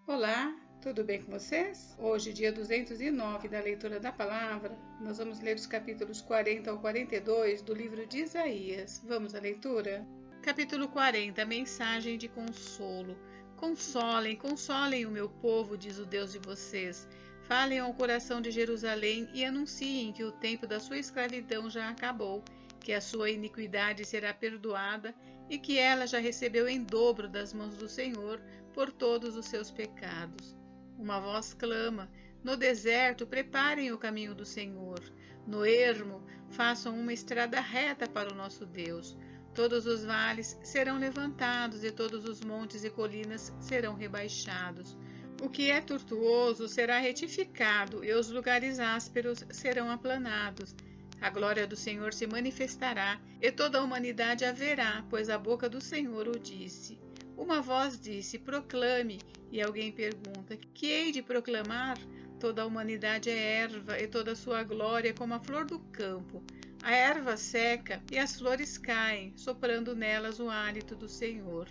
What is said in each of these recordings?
Olá, tudo bem com vocês? Hoje, dia 209 da leitura da palavra, nós vamos ler os capítulos 40 ao 42 do livro de Isaías. Vamos à leitura? Capítulo 40, mensagem de consolo. Consolem, consolem o meu povo, diz o Deus de vocês. Falem ao coração de Jerusalém e anunciem que o tempo da sua escravidão já acabou, que a sua iniquidade será perdoada e que ela já recebeu em dobro das mãos do Senhor por todos os seus pecados. Uma voz clama: no deserto preparem o caminho do Senhor, no ermo façam uma estrada reta para o nosso Deus. Todos os vales serão levantados e todos os montes e colinas serão rebaixados. O que é tortuoso será retificado e os lugares ásperos serão aplanados. A glória do Senhor se manifestará e toda a humanidade a verá, pois a boca do Senhor o disse. Uma voz disse: proclame, e alguém pergunta: que hei de proclamar? Toda a humanidade é erva e toda a sua glória como a flor do campo. A erva seca e as flores caem, soprando nelas o hálito do Senhor.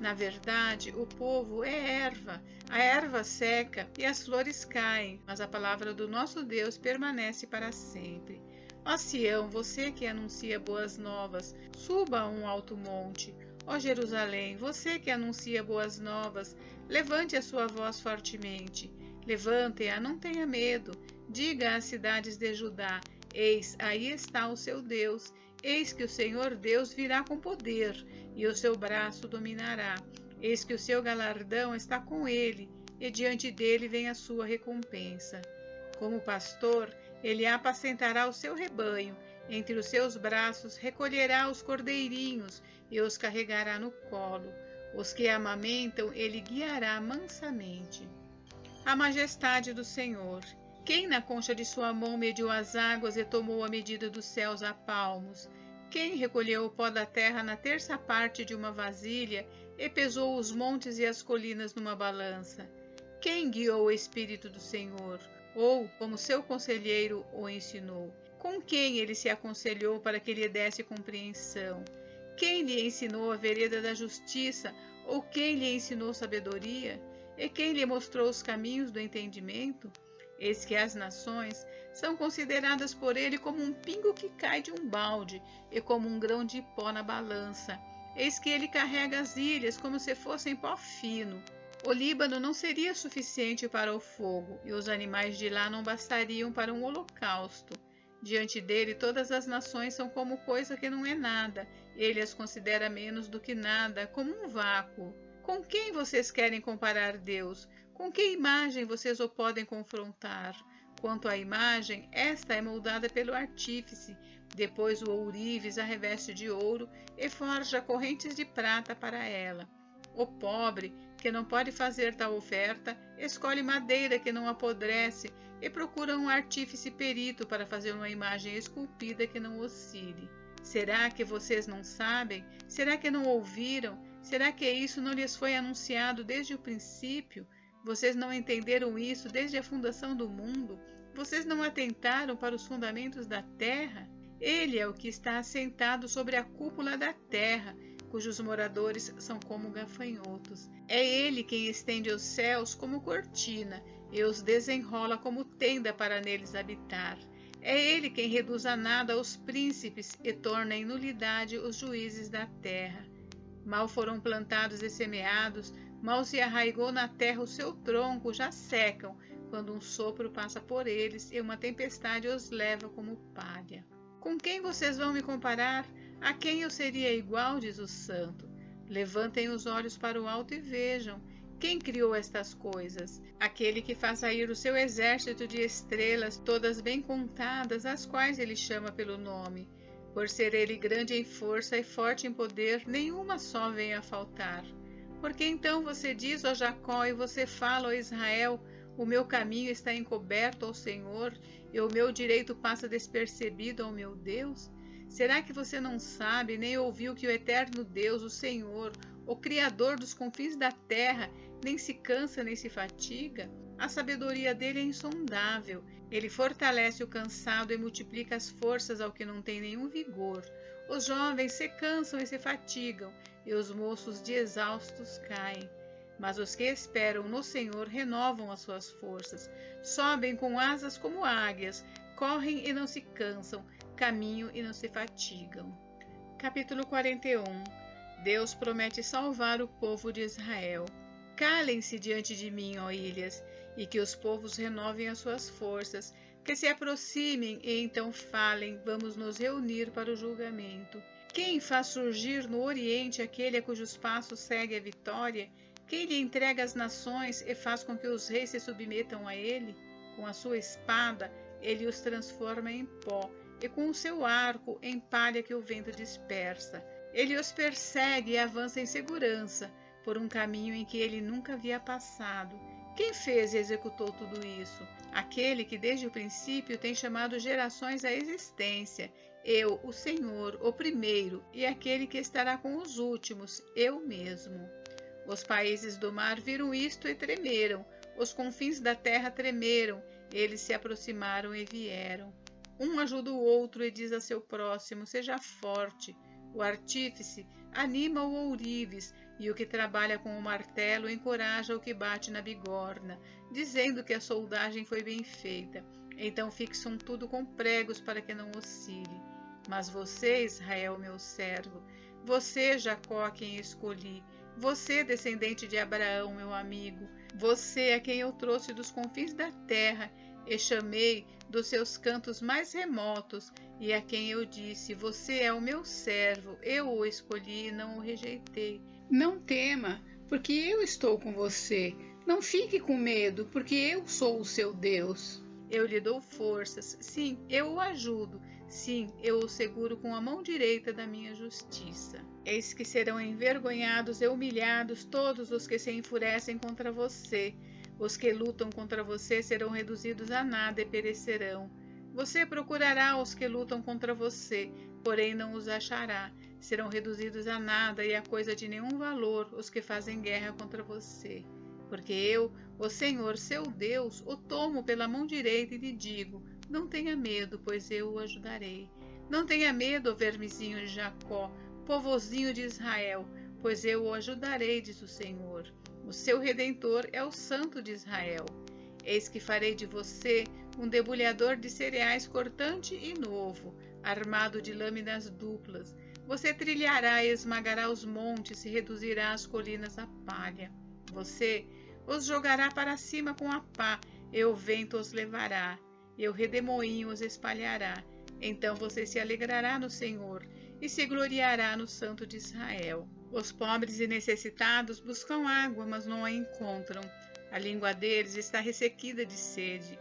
Na verdade, o povo é erva, a erva seca e as flores caem, mas a palavra do nosso Deus permanece para sempre. Ó Sião, você que anuncia boas novas, suba a um alto monte. Ó Jerusalém, você que anuncia boas novas, levante a sua voz fortemente. Levante-a, não tenha medo. Diga às cidades de Judá: eis, aí está o seu Deus. Eis que o Senhor Deus virá com poder, e o seu braço dominará. Eis que o seu galardão está com ele, e diante dele vem a sua recompensa. Como pastor, ele apacentará o seu rebanho, entre os seus braços recolherá os cordeirinhos e os carregará no colo. Os que amamentam ele guiará mansamente. A majestade do Senhor. Quem na concha de sua mão mediu as águas e tomou a medida dos céus a palmos? Quem recolheu o pó da terra na terça parte de uma vasilha e pesou os montes e as colinas numa balança? Quem guiou o Espírito do Senhor? Ou, como seu conselheiro, o ensinou? Com quem ele se aconselhou para que lhe desse compreensão? Quem lhe ensinou a vereda da justiça? Ou quem lhe ensinou sabedoria? E quem lhe mostrou os caminhos do entendimento? Eis que as nações são consideradas por ele como um pingo que cai de um balde e como um grão de pó na balança. Eis que ele carrega as ilhas como se fossem pó fino. O Líbano não seria suficiente para o fogo, e os animais de lá não bastariam para um holocausto. Diante dele todas as nações são como coisa que não é nada, ele as considera menos do que nada, como um vácuo. Com quem vocês querem comparar Deus? Com que imagem vocês o podem confrontar? Quanto à imagem, esta é moldada pelo artífice, depois o ourives a reveste de ouro e forja correntes de prata para ela. O pobre, que não pode fazer tal oferta, escolhe madeira que não apodrece e procura um artífice perito para fazer uma imagem esculpida que não oscile. Será que vocês não sabem? Será que não ouviram? Será que isso não lhes foi anunciado desde o princípio? Vocês não entenderam isso desde a fundação do mundo? Vocês não atentaram para os fundamentos da terra? Ele é o que está assentado sobre a cúpula da terra, cujos moradores são como gafanhotos. É ele quem estende os céus como cortina e os desenrola como tenda para neles habitar. É ele quem reduz a nada os príncipes e torna em nulidade os juízes da terra. Mal foram plantados e semeados, mal se arraigou na terra o seu tronco, já secam, quando um sopro passa por eles e uma tempestade os leva como palha. Com quem vocês vão me comparar? A quem eu seria igual, diz o santo. Levantem os olhos para o alto e vejam. Quem criou estas coisas? Aquele que faz sair o seu exército de estrelas, todas bem contadas, as quais ele chama pelo nome. Por ser ele grande em força e forte em poder, nenhuma só vem a faltar. Porque então você diz, ó Jacó, e você fala, ó Israel: o meu caminho está encoberto ao Senhor, e o meu direito passa despercebido ao meu Deus? Será que você não sabe, nem ouviu que o eterno Deus, o Senhor, o Criador dos confins da terra, nem se cansa nem se fatiga? A sabedoria dele é insondável. Ele fortalece o cansado e multiplica as forças ao que não tem nenhum vigor. Os jovens se cansam e se fatigam, e os moços de exaustos caem. Mas os que esperam no Senhor renovam as suas forças, sobem com asas como águias, correm e não se cansam, caminham e não se fatigam. Capítulo 41. Deus promete salvar o povo de Israel. Calem-se diante de mim, ó ilhas, e que os povos renovem as suas forças, que se aproximem e então falem, vamos nos reunir para o julgamento. Quem faz surgir no Oriente aquele a cujos passos segue a vitória? Quem lhe entrega as nações e faz com que os reis se submetam a ele? Com a sua espada, ele os transforma em pó, e com o seu arco em palha que o vento dispersa. Ele os persegue e avança em segurança, por um caminho em que ele nunca havia passado. Quem fez e executou tudo isso? Aquele que desde o princípio tem chamado gerações à existência. Eu, o Senhor, o primeiro, e aquele que estará com os últimos, eu mesmo. Os países do mar viram isto e tremeram, os confins da terra tremeram, eles se aproximaram e vieram. Um ajuda o outro e diz a seu próximo, seja forte. O artífice anima o ourives, e o que trabalha com o martelo encoraja o que bate na bigorna, dizendo que a soldagem foi bem feita. Então fixam tudo com pregos para que não oscile. Mas você, Israel, meu servo, você, Jacó, a quem escolhi, você, descendente de Abraão, meu amigo, você a quem eu trouxe dos confins da terra e chamei dos seus cantos mais remotos, e a quem eu disse, você é o meu servo, eu o escolhi e não o rejeitei. Não tema, porque eu estou com você. Não fique com medo, porque eu sou o seu Deus. Eu lhe dou forças, sim, eu o ajudo, sim, eu o seguro com a mão direita da minha justiça. Eis que serão envergonhados e humilhados todos os que se enfurecem contra você. Os que lutam contra você serão reduzidos a nada e perecerão. Você procurará os que lutam contra você, porém não os achará. Serão reduzidos a nada e a coisa de nenhum valor os que fazem guerra contra você. Porque eu, o Senhor, seu Deus, o tomo pela mão direita e lhe digo, não tenha medo, pois eu o ajudarei. Não tenha medo, vermezinho de Jacó, povozinho de Israel, pois eu o ajudarei, diz o Senhor. O seu Redentor é o Santo de Israel. Eis que farei de você um debulhador de cereais cortante e novo, armado de lâminas duplas. Você trilhará e esmagará os montes e reduzirá as colinas a palha. Você os jogará para cima com a pá, e o vento os levará, e o redemoinho os espalhará. Então você se alegrará no Senhor, e se gloriará no Santo de Israel. Os pobres e necessitados buscam água, mas não a encontram. A língua deles está ressequida de sede.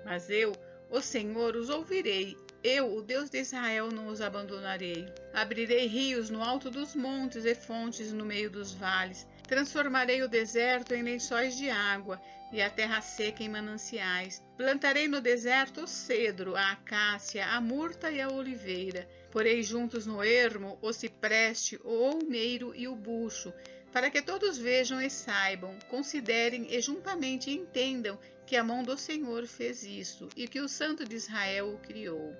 Mas eu, o Senhor, os ouvirei. Eu, o Deus de Israel, não os abandonarei. Abrirei rios no alto dos montes e fontes no meio dos vales. Transformarei o deserto em lençóis de água e a terra seca em mananciais. Plantarei no deserto o cedro, a acácia, a murta e a oliveira. Porei juntos no ermo o cipreste, o olmeiro e o bucho, para que todos vejam e saibam, considerem e juntamente entendam que a mão do Senhor fez isso e que o Santo de Israel o criou.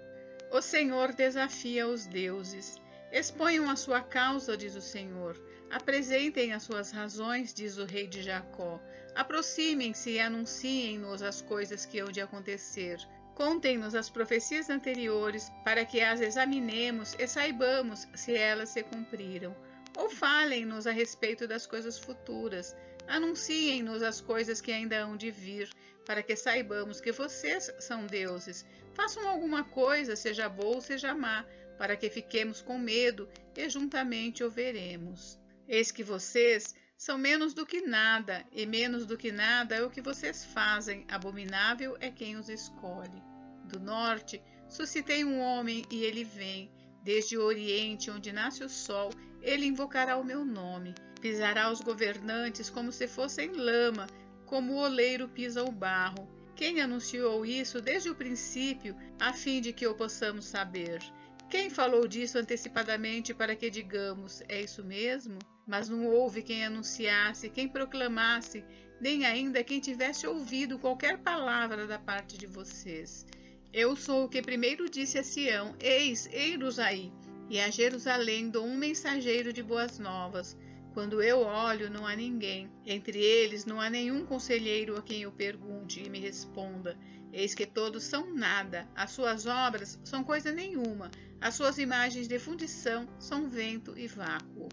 O Senhor desafia os deuses. Exponham a sua causa, diz o Senhor. Apresentem as suas razões, diz o rei de Jacó. Aproximem-se e anunciem-nos as coisas que hão de acontecer. Contem-nos as profecias anteriores, para que as examinemos e saibamos se elas se cumpriram. Ou falem-nos a respeito das coisas futuras. Anunciem-nos as coisas que ainda hão de vir, para que saibamos que vocês são deuses. Façam alguma coisa, seja boa ou seja má, para que fiquemos com medo e juntamente o veremos. Eis que vocês são menos do que nada, e menos do que nada é o que vocês fazem, abominável é quem os escolhe. Do norte suscitei um homem e ele vem, desde o oriente, onde nasce o sol, ele invocará o meu nome, pisará os governantes como se fossem lama, como o oleiro pisa o barro. Quem anunciou isso desde o princípio, a fim de que o possamos saber? Quem falou disso antecipadamente para que digamos, é isso mesmo? Mas não houve quem anunciasse, quem proclamasse, nem ainda quem tivesse ouvido qualquer palavra da parte de vocês. Eu sou o que primeiro disse a Sião, eis-nos aí, e a Jerusalém dou um mensageiro de boas novas. Quando eu olho, não há ninguém. Entre eles não há nenhum conselheiro a quem eu pergunte e me responda. Eis que todos são nada, as suas obras são coisa nenhuma, as suas imagens de fundição são vento e vácuo.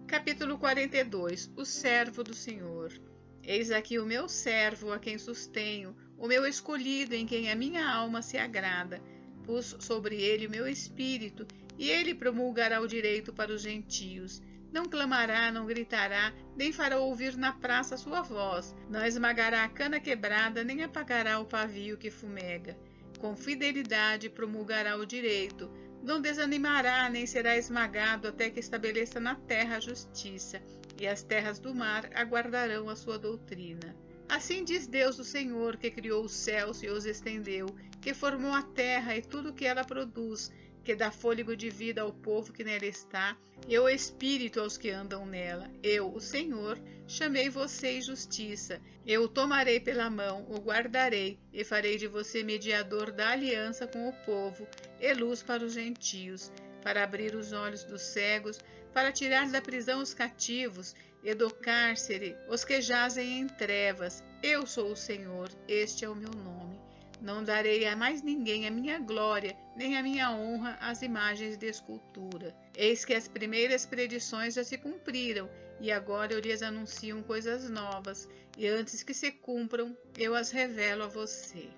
Capítulo 42. O servo do Senhor. Eis aqui o meu servo a quem sustenho, o meu escolhido em quem a minha alma se agrada. Pus sobre ele o meu espírito, e ele promulgará o direito para os gentios. Não clamará, não gritará, nem fará ouvir na praça sua voz. Não esmagará a cana quebrada, nem apagará o pavio que fumega. Com fidelidade promulgará o direito. Não desanimará, nem será esmagado até que estabeleça na terra a justiça. E as terras do mar aguardarão a sua doutrina. Assim diz Deus o Senhor, que criou os céus e os estendeu, que formou a terra e tudo o que ela produz, que dá fôlego de vida ao povo que nela está, e o espírito aos que andam nela. Eu, o Senhor, chamei você em justiça. Eu o tomarei pela mão, o guardarei, e farei de você mediador da aliança com o povo, e luz para os gentios, para abrir os olhos dos cegos, para tirar da prisão os cativos, e do cárcere os que jazem em trevas. Eu sou o Senhor, este é o meu nome. Não darei a mais ninguém a minha glória, nem a minha honra às imagens de escultura. Eis que as primeiras predições já se cumpriram, e agora eu lhes anuncio coisas novas, e antes que se cumpram, eu as revelo a você.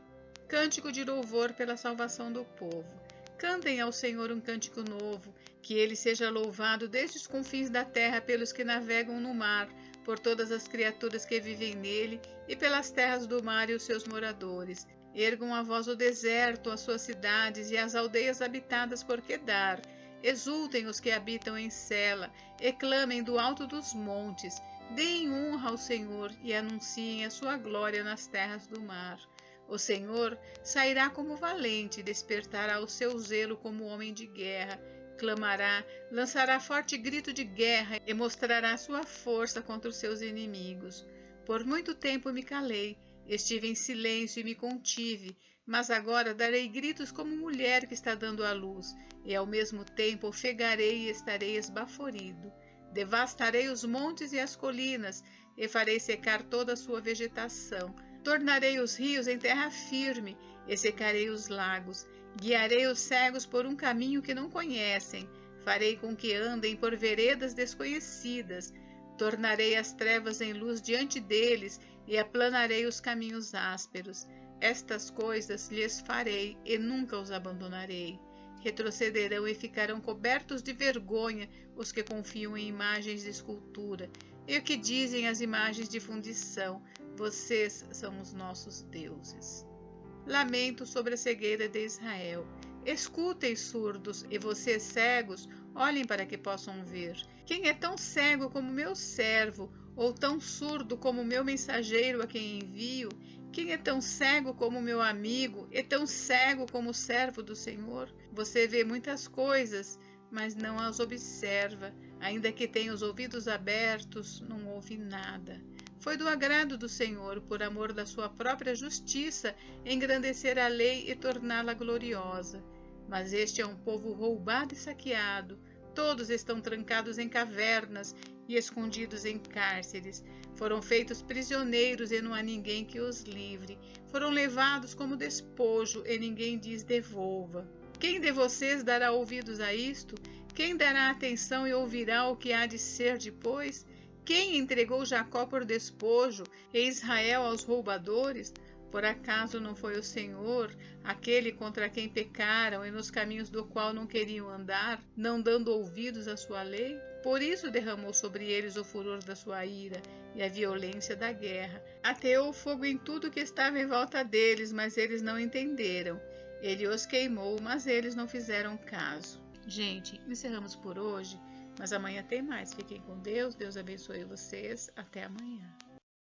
Cântico de louvor pela salvação do povo. Cantem ao Senhor um cântico novo, que ele seja louvado desde os confins da terra pelos que navegam no mar, por todas as criaturas que vivem nele, e pelas terras do mar e os seus moradores. Ergam a voz o deserto, as suas cidades e as aldeias habitadas por Quedar. Exultem os que habitam em Sela, e clamem do alto dos montes. Deem honra ao Senhor e anunciem a sua glória nas terras do mar. O Senhor sairá como valente, despertará o seu zelo como homem de guerra. Clamará, lançará forte grito de guerra e mostrará sua força contra os seus inimigos. Por muito tempo me calei, estive em silêncio e me contive, mas agora darei gritos como mulher que está dando à luz, e ao mesmo tempo ofegarei e estarei esbaforido. Devastarei os montes e as colinas, e farei secar toda a sua vegetação. Tornarei os rios em terra firme, e secarei os lagos. Guiarei os cegos por um caminho que não conhecem. Farei com que andem por veredas desconhecidas. Tornarei as trevas em luz diante deles, e aplanarei os caminhos ásperos. Estas coisas lhes farei, e nunca os abandonarei. Retrocederão e ficarão cobertos de vergonha os que confiam em imagens de escultura, e o que dizem as imagens de fundição: vocês são os nossos deuses. Lamento sobre a cegueira de Israel. Escutem, surdos, e vocês cegos, olhem para que possam ver. Quem é tão cego como meu servo, ou tão surdo como meu mensageiro a quem envio? Quem é tão cego como meu amigo, e tão cego como o servo do Senhor? Você vê muitas coisas, mas não as observa. Ainda que tenha os ouvidos abertos, não ouve nada. Foi do agrado do Senhor, por amor da sua própria justiça, engrandecer a lei e torná-la gloriosa. Mas este é um povo roubado e saqueado. Todos estão trancados em cavernas e escondidos em cárceres. Foram feitos prisioneiros e não há ninguém que os livre. Foram levados como despojo e ninguém diz devolva. Quem de vocês dará ouvidos a isto? Quem dará atenção e ouvirá o que há de ser depois? Quem entregou Jacó por despojo e Israel aos roubadores? Por acaso não foi o Senhor, aquele contra quem pecaram e nos caminhos do qual não queriam andar, não dando ouvidos à sua lei? Por isso derramou sobre eles o furor da sua ira e a violência da guerra. Ateou fogo em tudo que estava em volta deles, mas eles não entenderam. Ele os queimou, mas eles não fizeram caso. Gente, encerramos por hoje, mas amanhã tem mais. Fiquem com Deus, Deus abençoe vocês. Até amanhã.